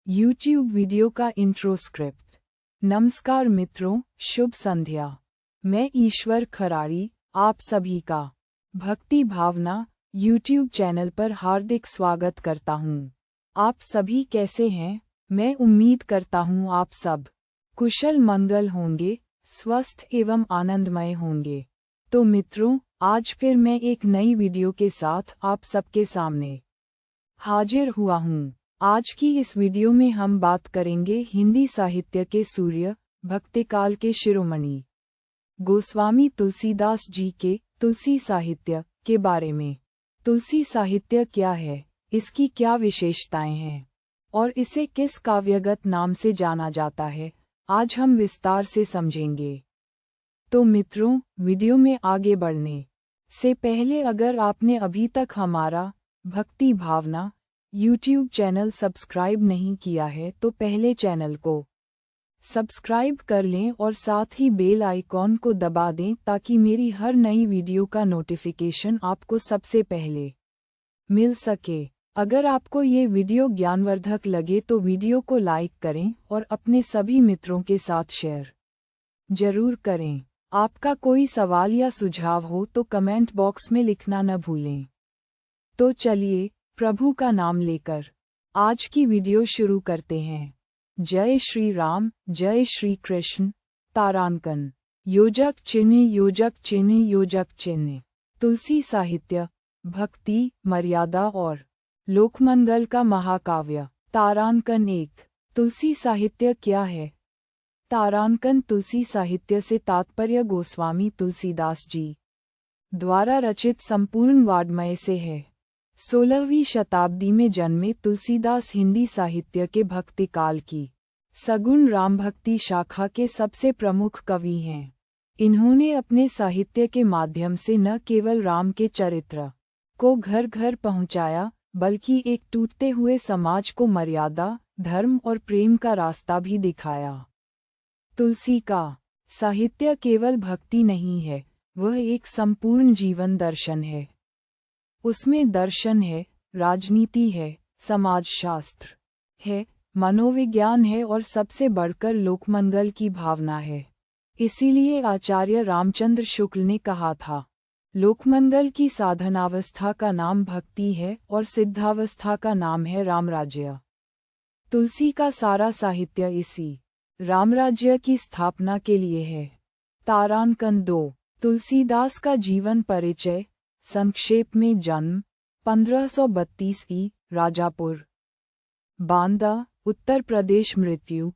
YouTube video का intro script. नमस्कार मित्रों, शुभ संध्या। मैं ईश्वर खराड़ी आप सभी का भक्ति भावना YouTube चैनल पर हार्दिक स्वागत करता हूँ। आप सभी कैसे हैं? मैं उम्मीद करता हूँ आप सब कुशल मंगल होंगे, स्वस्थ एवं आनंदमय होंगे। तो मित्रों, आज फिर मैं एक नई वीडियो के साथ आप सबके सामने हाजिर हुआ हूँ। आज की इस वीडियो में हम बात करेंगे हिंदी साहित्य के सूर्य, भक्तिकाल के शिरोमणि गोस्वामी तुलसीदास जी के तुलसी साहित्य के बारे में। तुलसी साहित्य क्या है, इसकी क्या विशेषताएं हैं और इसे किस काव्यगत नाम से जाना जाता है, आज हम विस्तार से समझेंगे। तो मित्रों, वीडियो में आगे बढ़ने से पहले अगर आपने अभी तक हमारा भक्ति भावना YouTube चैनल सब्सक्राइब नहीं किया है तो पहले चैनल को सब्सक्राइब कर लें और साथ ही बेल आइकॉन को दबा दें ताकि मेरी हर नई वीडियो का नोटिफिकेशन आपको सबसे पहले मिल सके। अगर आपको ये वीडियो ज्ञानवर्धक लगे तो वीडियो को लाइक करें और अपने सभी मित्रों के साथ शेयर जरूर करें। आपका कोई सवाल या सुझाव हो तो कमेंट बॉक्स में लिखना न भूलें। तो चलिए प्रभु का नाम लेकर आज की वीडियो शुरू करते हैं। जय श्री राम, जय श्री कृष्ण। तारांकन। योजक चिन्ह, योजक चिन्ह, योजक चिन्ह। तुलसी साहित्य, भक्ति, मर्यादा और लोकमंगल का महाकाव्य। तारांकन 1। तुलसी साहित्य क्या है? तारांकन तुलसी साहित्य से तात्पर्य गोस्वामी तुलसीदास जी द्वारा रचित संपूर्ण वाङ्मय से है। 16वीं शताब्दी में जन्मे तुलसीदास हिंदी साहित्य के भक्ति काल की सगुण राम भक्ति शाखा के सबसे प्रमुख कवि हैं। इन्होंने अपने साहित्य के माध्यम से न केवल राम के चरित्र को घर घर पहुंचाया, बल्कि एक टूटते हुए समाज को मर्यादा, धर्म और प्रेम का रास्ता भी दिखाया। तुलसी का साहित्य केवल भक्ति नहीं है, वह एक संपूर्ण जीवन दर्शन है। उसमें दर्शन है, राजनीति है, समाजशास्त्र है, मनोविज्ञान है और सबसे बढ़कर लोकमंगल की भावना है। इसीलिए आचार्य रामचंद्र शुक्ल ने कहा था, लोकमंगल की साधनावस्था का नाम भक्ति है और सिद्धावस्था का नाम है रामराज्य। तुलसी का सारा साहित्य इसी रामराज्य की स्थापना के लिए है। तारांकन 2। तुलसीदास का जीवन परिचय। संक्षेप में जन्म 1532 ई. राजापुर, बांदा, उत्तर प्रदेश। मृत्यु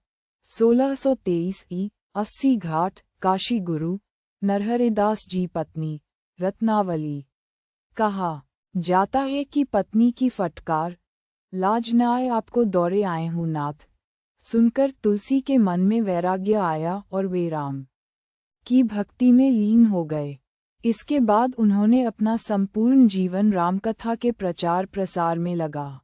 1623 ई. 80 घाट, काशी। गुरु नरहरिदास जी। पत्नी रत्नावली। कहा जाता है कि पत्नी की फटकार, लाज न आए आपको दौरे आए हूँ नाथ। सुनकर तुलसी के मन में वैराग्य आया और वे राम की भक्ति में लीन हो गए। इसके बाद उन्होंने अपना संपूर्ण जीवन रामकथा के प्रचार प्रसार में लगा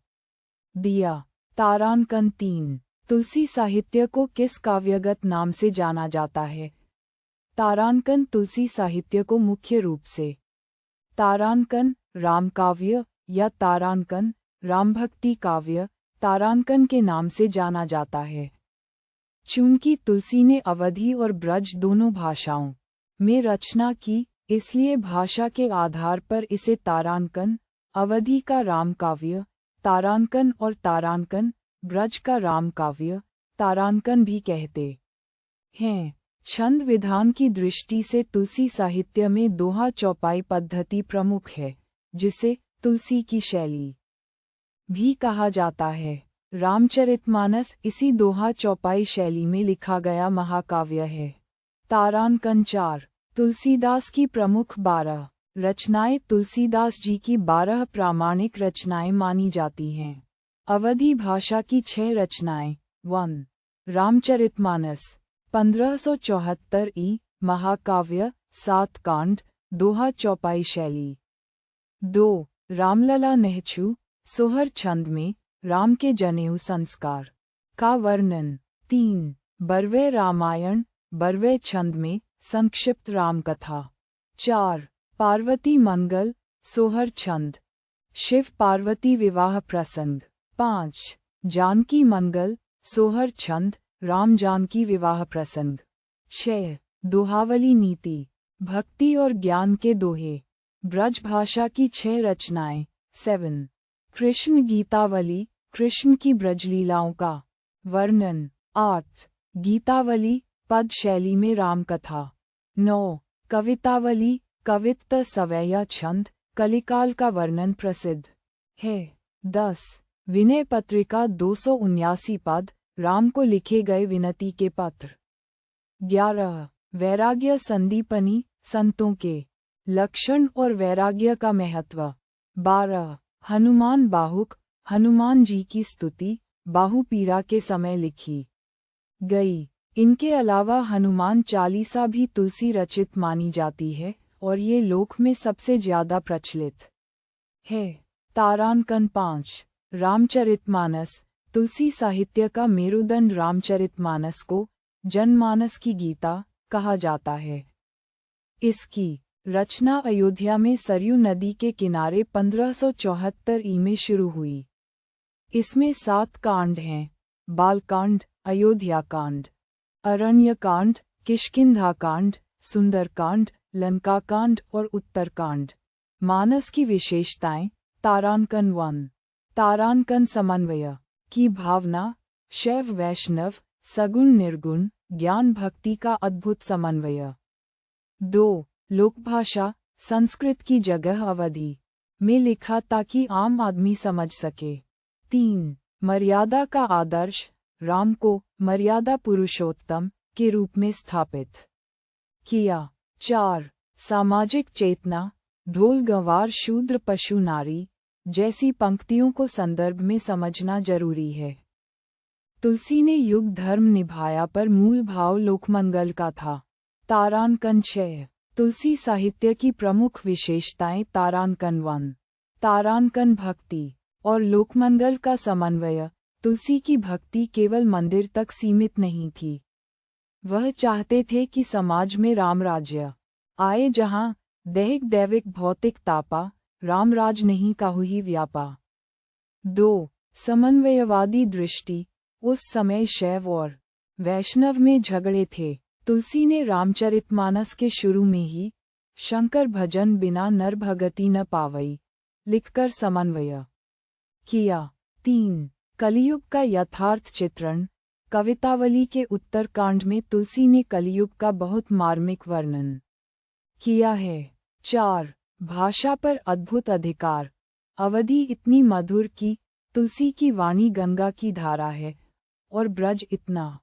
दिया। तारांकन 3। तुलसी साहित्य को किस काव्यगत नाम से जाना जाता है? तारांकन तुलसी साहित्य को मुख्य रूप से तारांकन रामकाव्य या तारांकन रामभक्ति काव्य, तारांकन के नाम से जाना जाता है। चूंकि तुलसी ने अवधी और ब्रज दोनों भाषाओं में रचना की, इसलिए भाषा के आधार पर इसे तारांकन, अवधी का रामकाव्य तारांकन और तारांकन, ब्रज का रामकाव्य तारांकन भी कहते हैं। छंद विधान की दृष्टि से तुलसी साहित्य में दोहा चौपाई पद्धति प्रमुख है, जिसे तुलसी की शैली भी कहा जाता है। रामचरितमानस इसी दोहा चौपाई शैली में लिखा गया महाकाव्य है। तारांकन 4। तुलसीदास की प्रमुख 12 रचनाएं। तुलसीदास जी की 12 प्रामाणिक रचनाएं मानी जाती हैं। अवधी भाषा की 6 रचनाएं। 1. रामचरितमानस 1574 ई. महाकाव्य, 7 कांड, दोहा चौपाई शैली। 2. रामलला नेहछु, सोहर छंद में राम के जनेऊ संस्कार का वर्णन। 3. बरवे रामायण, बरवे छंद में संक्षिप्त रामकथा। 4. पार्वती मंगल, सोहर छंद, शिव पार्वती विवाह प्रसंग। 5. जानकी मंगल, सोहर छंद, राम जानकी विवाह प्रसंग। 6. दोहावली नीति, भक्ति और ज्ञान के दोहे, ब्रज भाषा की 6 रचनाएं। 7. कृष्ण गीतावली, कृष्ण की ब्रजलीलाओं का वर्णन। 8. गीतावली, पद शैली में राम कथा। 9. कवितावली, कवित्त सवैया छंद, कलिकाल का वर्णन प्रसिद्ध है। 10. विनय पत्रिका 279 पद, राम को लिखे गए विनती के पत्र। 11. वैराग्य संदीपनी, संतों के लक्षण और वैराग्य का महत्व। 12. हनुमान बाहुक, हनुमान जी की स्तुति, बाहुपीड़ा के समय लिखी गई। इनके अलावा हनुमान चालीसा भी तुलसी रचित मानी जाती है और ये लोक में सबसे ज्यादा प्रचलित है। तारांकन 5. रामचरितमानस, तुलसी साहित्य का मेरुदंड रामचरितमानस को जनमानस की गीता कहा जाता है। इसकी रचना अयोध्या में सरयू नदी के किनारे 1574 ई में शुरू हुई। इसमें 7 कांड हैं: बालकांड, अयोध्याकांड, अरण्यकांड, किष्किंधाकांड, सुंदरकांड, लंकाकांड और उत्तरकांड। मानस की विशेषताएं। तारांकन 1. तारांकन समन्वय की भावना, शैव वैष्णव, सगुण निर्गुण, ज्ञान भक्ति का अद्भुत समन्वय। 2. लोकभाषा, संस्कृत की जगह अवधी में लिखा ताकि आम आदमी समझ सके। 3. मर्यादा का आदर्श, राम को मर्यादा पुरुषोत्तम के रूप में स्थापित किया। 4. सामाजिक चेतना, ढोल गंवार शूद्र पशु नारी जैसी पंक्तियों को संदर्भ में समझना जरूरी है। तुलसी ने युग धर्म निभाया पर मूल भाव लोकमंगल का था। तारांकन 6. तुलसी साहित्य की प्रमुख विशेषताएं। तारांकन 1. तारांकन भक्ति और लोकमंगल का समन्वय। तुलसी की भक्ति केवल मंदिर तक सीमित नहीं थी। वह चाहते थे कि समाज में राम राज्य आए, जहां दैहिक दैविक भौतिक तापा, रामराज नहीं काहू ही व्यापा। 2. समन्वयवादी दृष्टि, उस समय शैव और वैष्णव में झगड़े थे। तुलसी ने रामचरितमानस के शुरू में ही शंकर भजन बिना नर भगति न पावई लिखकर समन्वय किया। 3. कलियुग का यथार्थ चित्रण, कवितावली के उत्तरकांड में तुलसी ने कलियुग का बहुत मार्मिक वर्णन किया है। 4. भाषा पर अद्भुत अधिकार, अवधि इतनी मधुर कि तुलसी की वाणी गंगा की धारा है और ब्रज इतना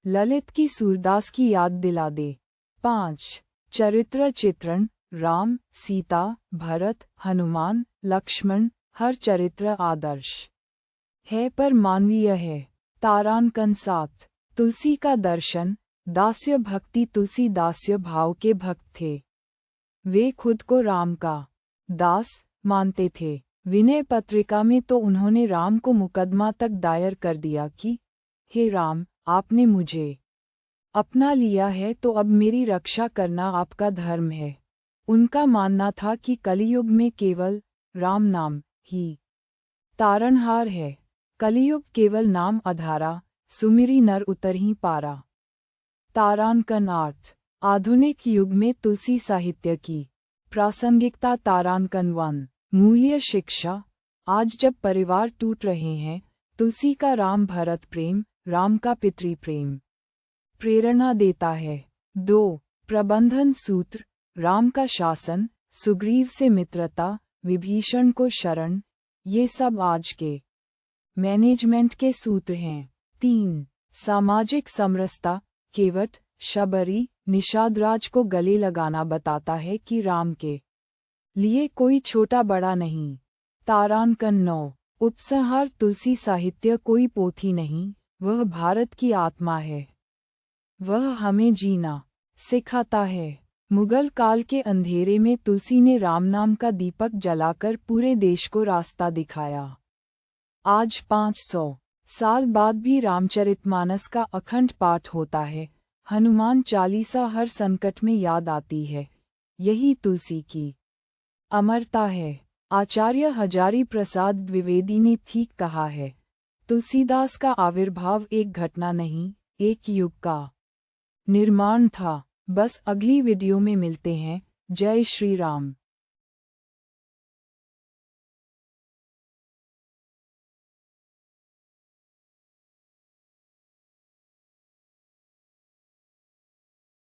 ललित की सूरदास की याद दिला दे। 5. चरित्र चित्रण, राम, सीता, भरत, हनुमान, लक्ष्मण, हर चरित्र आदर्श है पर मानवीय है। तारांकन 7. तुलसी का दर्शन, दास्य भक्ति, तुलसी दास्य भाव के भक्त थे। वे खुद को राम का दास मानते थे। विनय पत्रिका में तो उन्होंने राम को मुकदमा तक दायर कर दिया कि हे राम, आपने मुझे अपना लिया है तो अब मेरी रक्षा करना आपका धर्म है। उनका मानना था कि कलियुग में केवल राम नाम ही तारणहार है। कलियुग केवल नाम आधारा, सुमिरी नर उतर ही पारा। तारांकन 8. आधुनिक युग में तुलसी साहित्य की प्रासंगिकता। तारांकन 1. मूल्य शिक्षा, आज जब परिवार टूट रहे हैं, तुलसी का राम भरत प्रेम, राम का पितृ प्रेम प्रेरणा देता है। 2. प्रबंधन सूत्र, राम का शासन, सुग्रीव से मित्रता, विभीषण को शरण, ये सब आज के मैनेजमेंट के सूत्र हैं। 3. सामाजिक समरसता, केवट, शबरी, निषादराज को गले लगाना बताता है कि राम के लिए कोई छोटा बड़ा नहीं। तारांकन 9. उपसंहार, तुलसी साहित्य कोई पोथी नहीं, वह भारत की आत्मा है। वह हमें जीना सिखाता है। मुगल काल के अंधेरे में तुलसी ने राम नाम का दीपक जलाकर पूरे देश को रास्ता दिखाया। आज 500 साल बाद भी रामचरितमानस का अखंड पाठ होता है। हनुमान चालीसा हर संकट में याद आती है। यही तुलसी की अमरता है। आचार्य हजारी प्रसाद द्विवेदी ने ठीक कहा है, तुलसीदास का आविर्भाव एक घटना नहीं, एक युग का निर्माण था। बस अगली वीडियो में मिलते हैं। जय श्री राम।